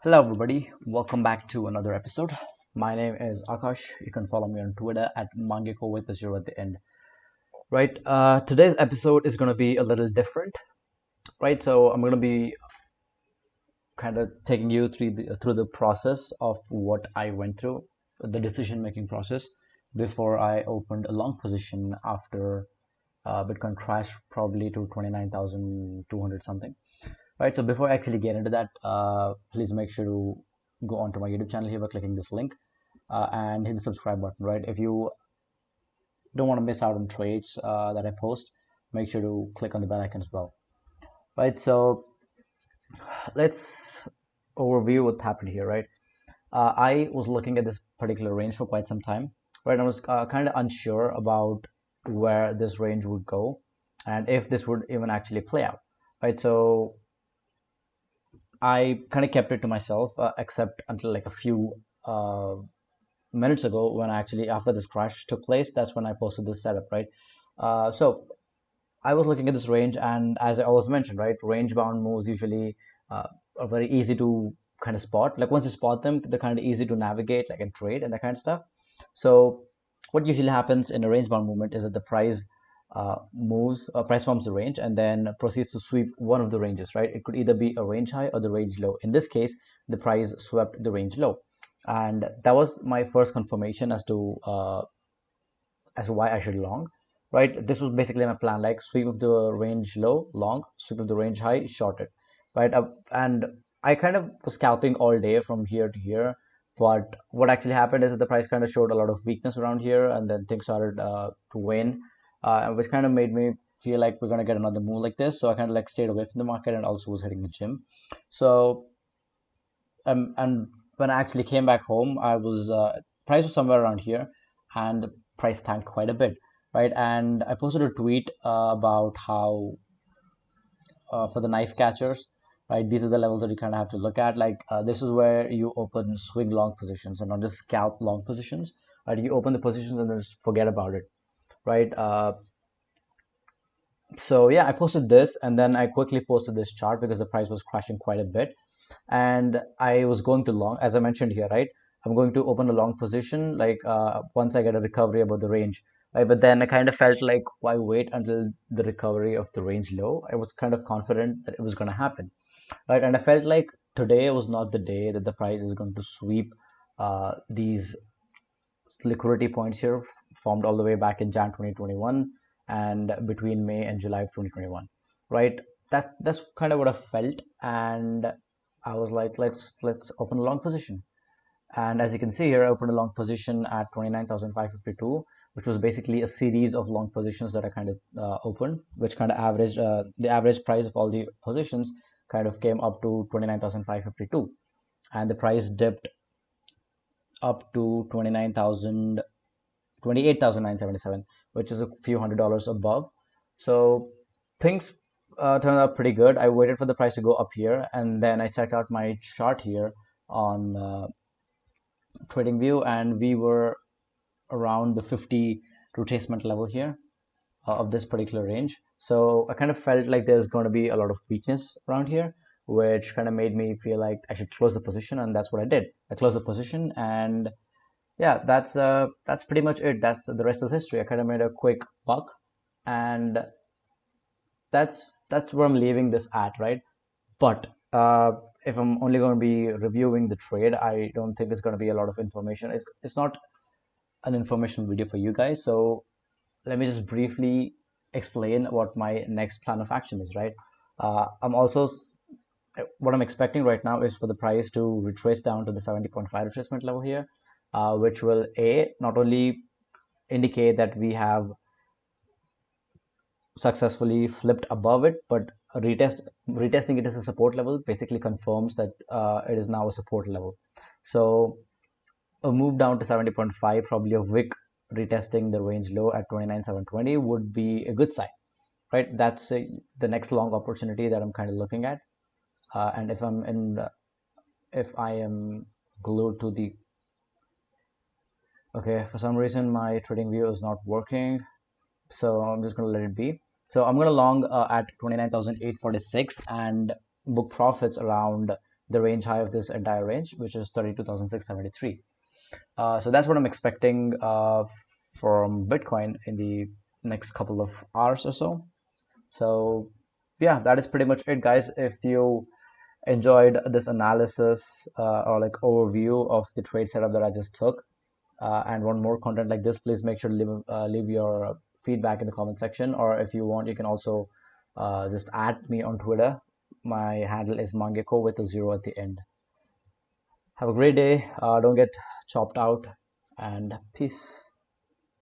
Hello, everybody. Welcome back to another episode. My name is Akash. You can follow me on Twitter at Mangeko with the zero at the end. Right. Today's episode is going to be a little different. Right. So I'm going to be kind of taking you through the process of what I went through, the decision making process before I opened a long position after Bitcoin crashed probably to 29,200 something. Right, so before I actually get into that, please make sure to go onto my YouTube channel here by clicking this link and hit the subscribe button, right? If you don't want to miss out on trades that I post, make sure to click on the bell icon as well, right? So let's overview what happened here, right? I was looking at this particular range for quite some time, right? I was kind of unsure about where this range would go and if this would even actually play out, right? So I kind of kept it to myself, except until like a few minutes ago when I actually, after this crash took place, that's when I posted this setup, right? So I was looking at this range, and as I always mentioned, right, range bound moves usually are very easy to kind of spot. Like once you spot them, they're kind of easy to navigate, like and trade and that kind of stuff. So what usually happens in a range bound movement is that the price forms the range and then proceeds to sweep one of the ranges, right? It could either be a range high or the range low. In this case, the price swept the range low, and that was my first confirmation as to why I should long, right? This was basically my plan, like sweep of the range low, long, sweep of the range high, short it, right? And I kind of was scalping all day from here to here, but what actually happened is that the price kind of showed a lot of weakness around here, and then things started to wane, which kind of made me feel like we're gonna get another move like this. So I kind of like stayed away from the market and also was hitting the gym. So and when I actually came back home, I was price was somewhere around here, and the price tanked quite a bit, right? And I posted a tweet about how for the knife catchers, right? These are the levels that you kind of have to look at. Like this is where you open swing long positions and not just scalp long positions, right? You open the positions and then just forget about it, right? So yeah, I posted this and then I quickly posted this chart because the price was crashing quite a bit and I was going to long, as I mentioned here, right? I'm going to open a long position like once I get a recovery above the range, right? But then I kind of felt like why wait until the recovery of the range low? I was kind of confident that it was going to happen, right? And I felt like today was not the day that the price is going to sweep these liquidity points here formed all the way back in Jan 2021 and between May and July of 2021, right? That's kind of what I felt, and I was like, let's open a long position. And as you can see here, I opened a long position at 29,552, which was basically a series of long positions that I kind of opened, which kind of averaged the average price of all the positions kind of came up to 29,552, and the price dipped up to 28,977, which is a few $100s above. So things turned out pretty good. I waited for the price to go up here, and then I checked out my chart here on TradingView, and we were around the 50 retracement level here of this particular range. So I kind of felt like there's going to be a lot of weakness around here, which kind of made me feel like I should close the position, and that's what I did. I closed the position, and yeah, that's pretty much it. That's the rest is history. I kind of made a quick buck, and that's where I'm leaving this at, right? But if I'm only going to be reviewing the trade, I don't think it's going to be a lot of information. It's not an information video for you guys. So let me just briefly explain what my next plan of action is, right? I'm also what I'm expecting right now is for the price to retrace down to the 70.5 retracement level here, which will a not only indicate that we have successfully flipped above it, but retesting it as a support level basically confirms that it is now a support level. So a move down to 70.5, probably a wick retesting the range low at 29,720 would be a good sign, right? That's the next long opportunity that I'm kind of looking at. And if I am glued to the, okay, for some reason my trading view is not working, so I'm just going to let it be. So I'm going to long at 29,846 and book profits around the range high of this entire range, which is 32,673. So that's what I'm expecting from Bitcoin in the next couple of hours or so. So yeah, that is pretty much it, guys. If you enjoyed this analysis or like overview of the trade setup that I just took, and want more content like this, please make sure to leave your feedback in the comment section. Or if you want, you can also just add me on Twitter. My handle is Mangeko with a 0 at the end. Have a great day. Don't get chopped out, and peace.